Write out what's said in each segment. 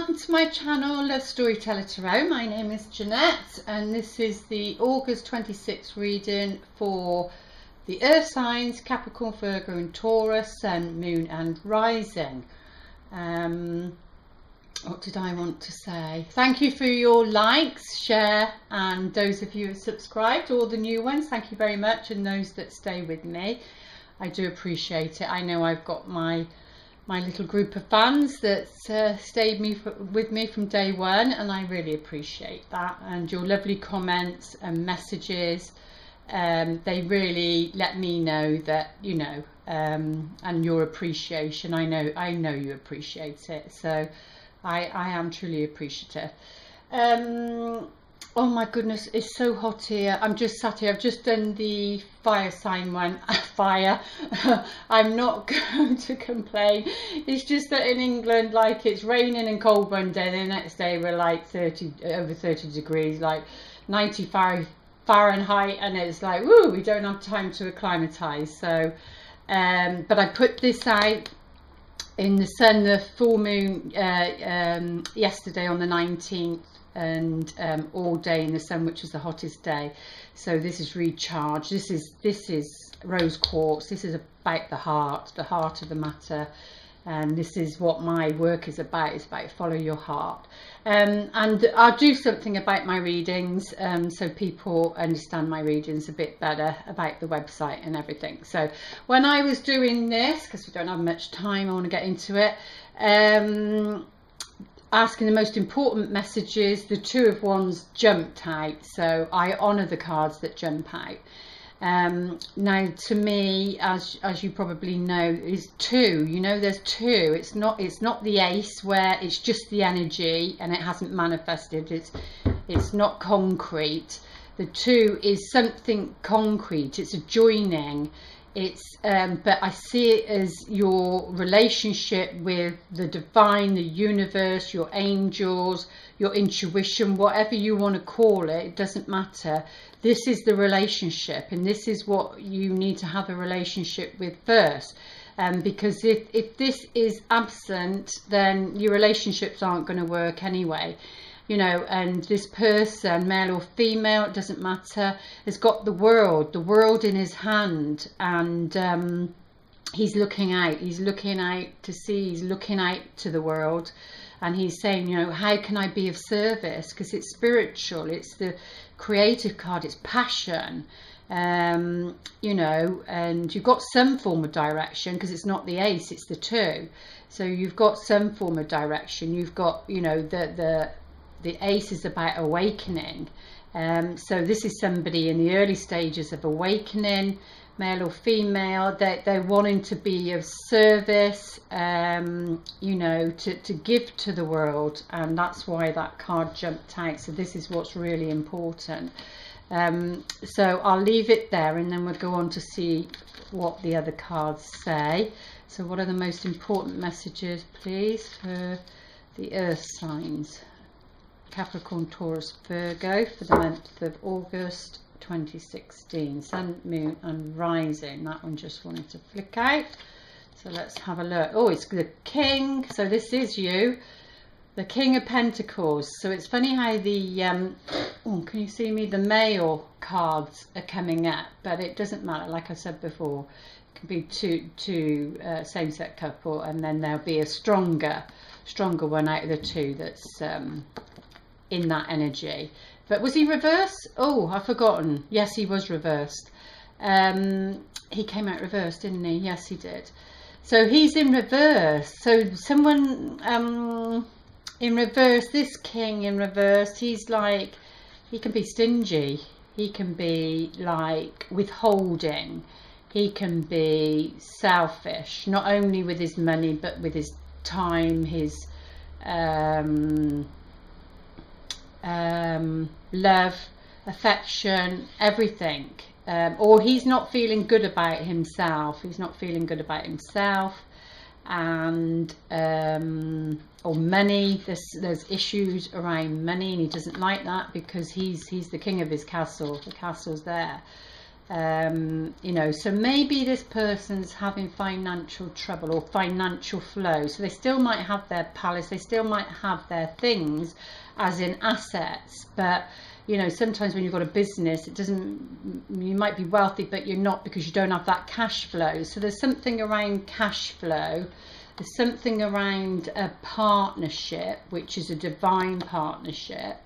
welcome to my channel, Love Storyteller Tarot. My name is Jeanette and this is the August 26th reading for the Earth signs, Capricorn, Virgo and Taurus, Sun, Moon and Rising. What did I want to say? Thank you for your likes, share, and those of you who have subscribed, all the new ones, thank you very much, and those that stay with me. I do appreciate it. I know I've got my little group of fans that stayed with me from day one, and I really appreciate that, and your lovely comments and messages. They really let me know that, you know, and your appreciation. I know you appreciate it, so I am truly appreciative. Oh my goodness, it's so hot here. I'm just sat here. I've just done the fire sign one. Fire. I'm not going to complain. It's just that in England, like, it's raining and cold one day, and the next day we're like over 30 degrees, like 95 Fahrenheit, and it's like, woo, we don't have time to acclimatise. So, but I put this out in the sun, the full moon, yesterday on the 19th. And all day in the sun, which was the hottest day. So this is recharge. This is rose quartz. This is about the heart of the matter, and this is what my work is about. It's about follow your heart. And I'll do something about my readings, so people understand my readings a bit better, about the website and everything. So when I was doing this, because we don't have much time, I want to get into it. Asking the most important messages, the Two of Wands jumped out, so I honour the cards that jump out. Now, to me, as you probably know, is two. You know, there's two. It's not the Ace, where it's just the energy and it hasn't manifested. It's not concrete. The two is something concrete. It's a joining. It's but I see it as your relationship with the divine, the universe, your angels, your intuition, whatever you want to call it. It doesn't matter. This is the relationship, and this is what you need to have a relationship with first. Because if this is absent, then your relationships aren't going to work anyway. You know, and this person, male or female, it doesn't matter, has got the world in his hand, and he's looking out to sea, he's looking out to the world, and he's saying, you know, how can I be of service? Because it's spiritual, it's the creative card, it's passion, you know, and you've got some form of direction, because it's not the Ace, it's the Two, so you've got some form of direction. You've got, you know, the Ace is about awakening, so this is somebody in the early stages of awakening, male or female. They're wanting to be of service, you know, to give to the world, and that's why that card jumped out. So this is what's really important. So I'll leave it there, and then we'll go on to see what the other cards say. So what are the most important messages, please, for the Earth signs? Capricorn, Taurus, Virgo for the month of August 2016. Sun, Moon and Rising. That one just wanted to flick out. So let's have a look. Oh, it's the King. So this is you. The King of Pentacles. So it's funny how the, oh, can you see me? The male cards are coming up, but it doesn't matter. Like I said before, it can be two same-sex couple, and then there'll be a stronger one out of the two that's in that energy. But was he reversed? Oh, I've forgotten. Yes, he was reversed. He came out reversed, didn't he? Yes, he did. So he's in reverse. So someone in reverse, this King in reverse, he's like, he can be stingy, he can be like withholding, he can be selfish, not only with his money but with his time, his love, affection, everything. Or he's not feeling good about himself. And or money. There's issues around money, and he doesn't like that because he's the king of his castle. The castle's there. You know, so maybe this person's having financial trouble or financial flow. So they still might have their palace, they still might have their things as in assets, but you know, sometimes when you've got a business, it doesn't, you might be wealthy, but you're not, because you don't have that cash flow. So there's something around cash flow. There's something around a partnership, which is a divine partnership,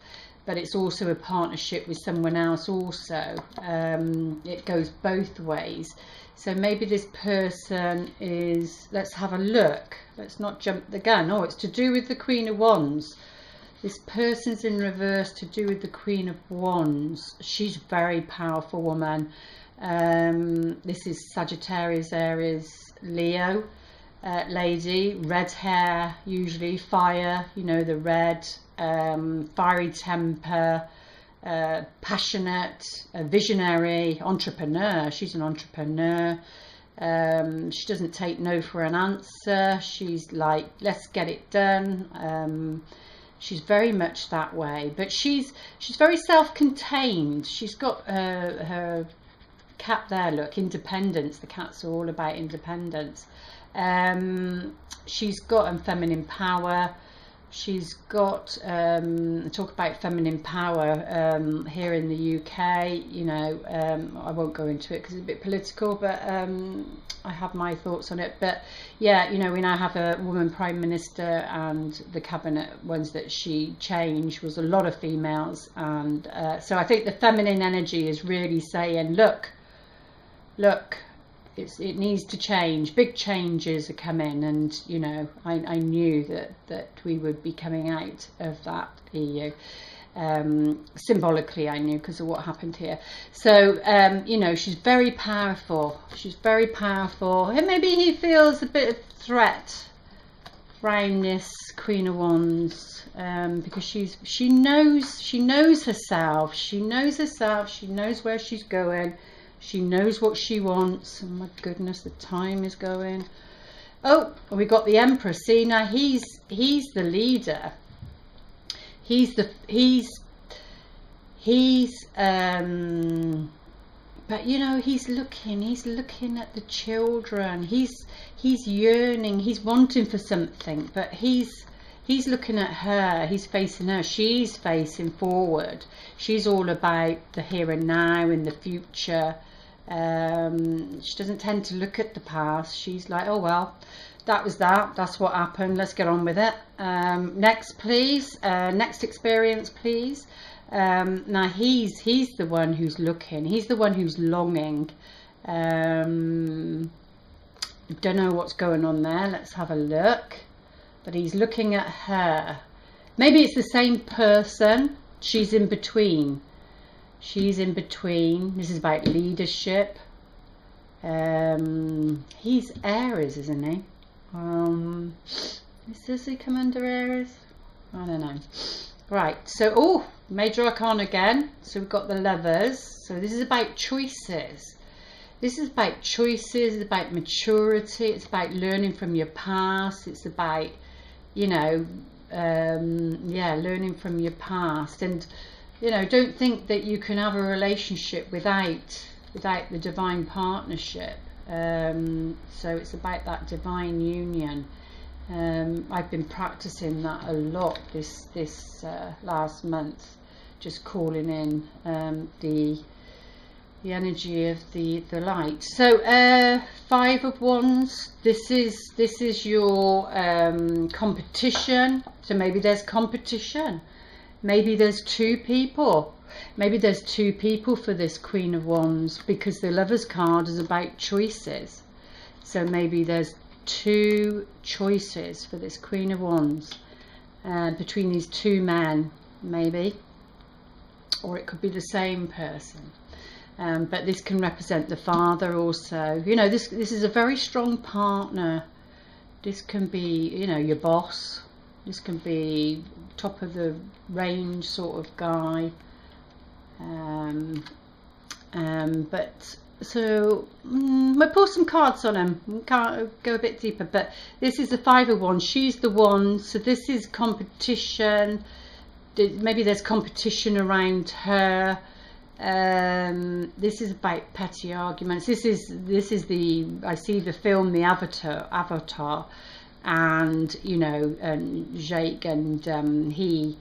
but it's also a partnership with someone else also. It goes both ways. So maybe this person is, let's have a look. Let's not jump the gun. Oh, it's to do with the Queen of Wands. This person's in reverse, to do with the Queen of Wands. She's a very powerful woman. This is Sagittarius, Aries, Leo lady. Red hair, usually fire, you know, the red, fiery temper, passionate, a visionary, entrepreneur. She's an entrepreneur. She doesn't take no for an answer. She's like, let's get it done. She's very much that way, but she's very self-contained. She's got her cat there, look, independence. The cats are all about independence. She's got feminine power. She's got talk about feminine power here in the UK, you know. I won't go into it because it's a bit political, but I have my thoughts on it. But yeah, you know, we now have a woman prime minister, and the cabinet ones that she changed was a lot of females, and so I think the feminine energy is really saying, look, it needs to change. Big changes are coming, and you know, I knew that we would be coming out of that EU. Symbolically, I knew because of what happened here. So you know, she's very powerful. She's very powerful, and maybe he feels a bit of threat around this Queen of Wands, because she knows herself. She knows herself. She knows where she's going. She knows what she wants. Oh my goodness, the time is going. Oh, we got the Emperor. See, now he's the leader. But you know, he's looking at the children. He's yearning. He's wanting for something, but he's looking at her. He's facing her. She's facing forward. She's all about the here and now and the future. She doesn't tend to look at the past. She's like, oh well, that was that. That's what happened. Let's get on with it. Next, please. Next experience, please. Now he's the one who's looking. He's the one who's longing. Don't know what's going on there. Let's have a look. But he's looking at her. Maybe it's the same person. She's in between. She's in between. This is about leadership. He's Aries, isn't he? Does he come under Aries? I don't know. Right, so, oh, Major Arcana again. So we've got the Lovers. So this is about choices. This is about choices. It's about maturity. It's about learning from your past. It's about, you know, yeah, learning from your past. And you know, don't think that you can have a relationship without the divine partnership. So it's about that divine union. I've been practicing that a lot this last month, just calling in the energy of the light. So 5 of Wands. This is your competition. So maybe there's competition. Maybe there's 2 people. Maybe there's 2 people for this Queen of Wands, because the Lovers card is about choices. So maybe there's 2 choices for this Queen of Wands between these 2 men, maybe. Or it could be the same person. But this can represent the father also. You know, this is a very strong partner. This can be, you know, your boss. This can be top of the range sort of guy. But so we'll pull some cards on him. We can't go a bit deeper. But this is the 5 of Wands. She's the one. So this is competition. Maybe there's competition around her. This is about petty arguments. This is the, I see the film The Avatar, and you know, and Jake, and he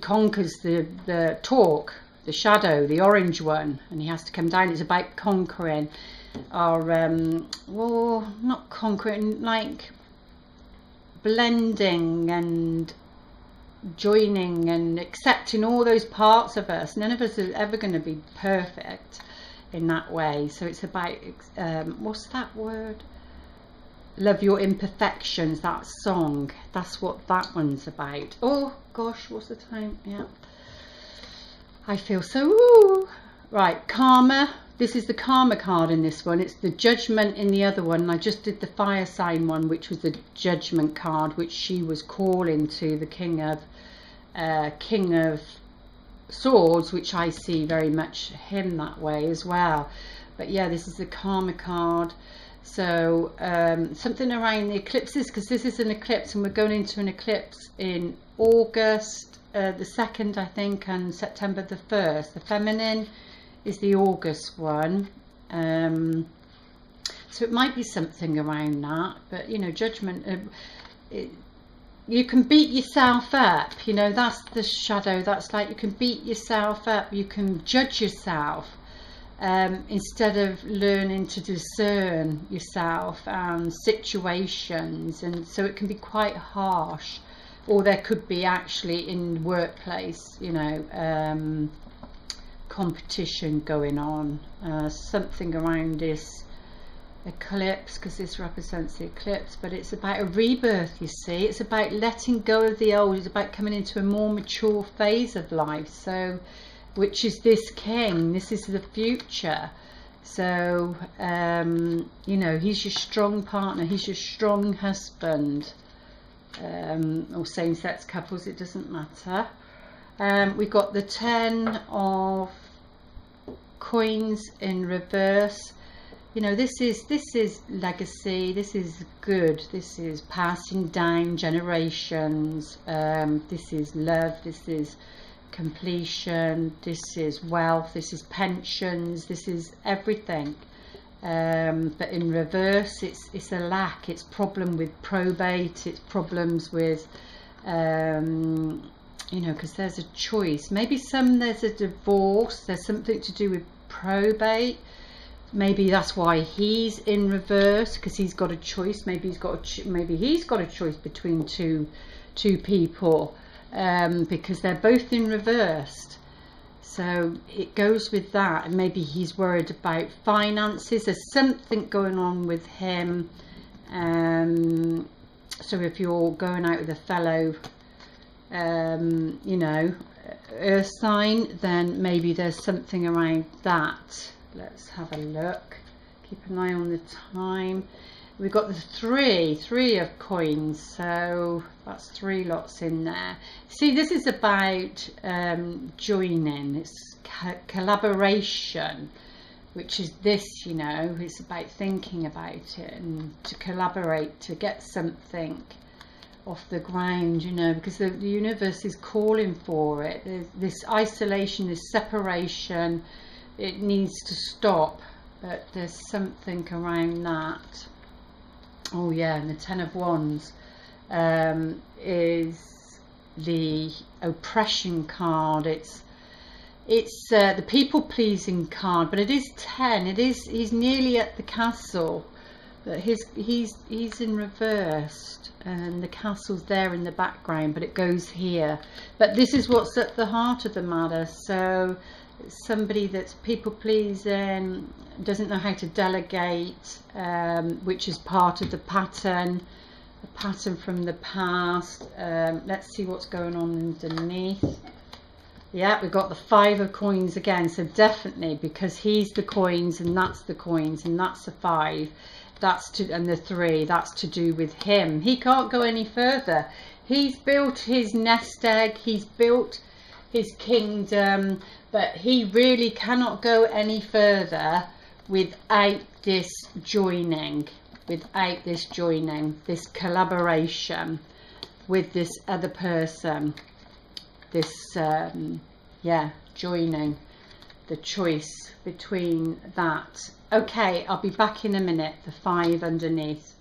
conquers the Torque, the shadow, the orange one, and he has to come down. It's about conquering, or well, not conquering, like blending and joining and accepting all those parts of us. None of us are ever going to be perfect in that way. So it's about what's that word? Love your imperfections. That song. That's what that one's about. Oh gosh, what's the time? Yeah, I feel so ooh. Right, karma. This is the karma card in this one. It's the judgment in the other one. I just did the fire sign one, which was the judgment card, which she was calling to the King of Swords, which I see very much him that way as well. But yeah, this is the karma card. So something around the eclipses, because this is an eclipse, and we're going into an eclipse in August the 2nd, I think, and September the 1st. The feminine is the August one, so it might be something around that. But you know, judgment, you can beat yourself up, you know, that's the shadow. That's like, you can beat yourself up, you can judge yourself, instead of learning to discern yourself and situations. And so it can be quite harsh, or there could be actually in workplace, you know, competition going on, something around this eclipse, because this represents the eclipse. But it's about a rebirth, you see. It's about letting go of the old. It's about coming into a more mature phase of life, so which is this king. This is the future. So you know, he's your strong partner, he's your strong husband, or same-sex couples, it doesn't matter. We've got the 10 of coins in reverse. You know, this is legacy, this is good, this is passing down generations, this is love, this is completion, this is wealth, this is pensions, this is everything. But in reverse, it's a lack, it's problem with probate, it's problems with you know, because there's a choice. Maybe there's a divorce, there's something to do with probate. Maybe that's why he's in reverse, because he's got a choice. Maybe he's got a choice between two people, because they're both in reverse. So it goes with that. And maybe he's worried about finances. There's something going on with him. So if you're going out with a fellow you know, earth sign, then maybe there's something around that. Let's have a look, keep an eye on the time. We've got the three of coins, so that's 3 lots in there. See, this is about joining, it's collaboration, which is this, you know, it's about thinking about it and to collaborate to get something off the ground, you know, because the universe is calling for it. There's this isolation, this separation, it needs to stop, but there's something around that. Oh yeah, and the 10 of Wands is the oppression card. It's the people-pleasing card, but it is 10. He's nearly at the castle, but he's in reverse, and the castle's there in the background, but it goes here. But this is what's at the heart of the matter. So somebody that's people-pleasing, doesn't know how to delegate, which is part of the pattern from the past. Let's see what's going on underneath. Yeah, we've got the 5 of coins again, so definitely, because he's the coins and that's the coins and that's the 5, and the 3, that's to do with him. He can't go any further. He's built his nest egg, he's built his kingdom, but he really cannot go any further without this joining, this collaboration with this other person, this yeah, joining. the choice between that. Okay, I'll be back in a minute. The 5 underneath.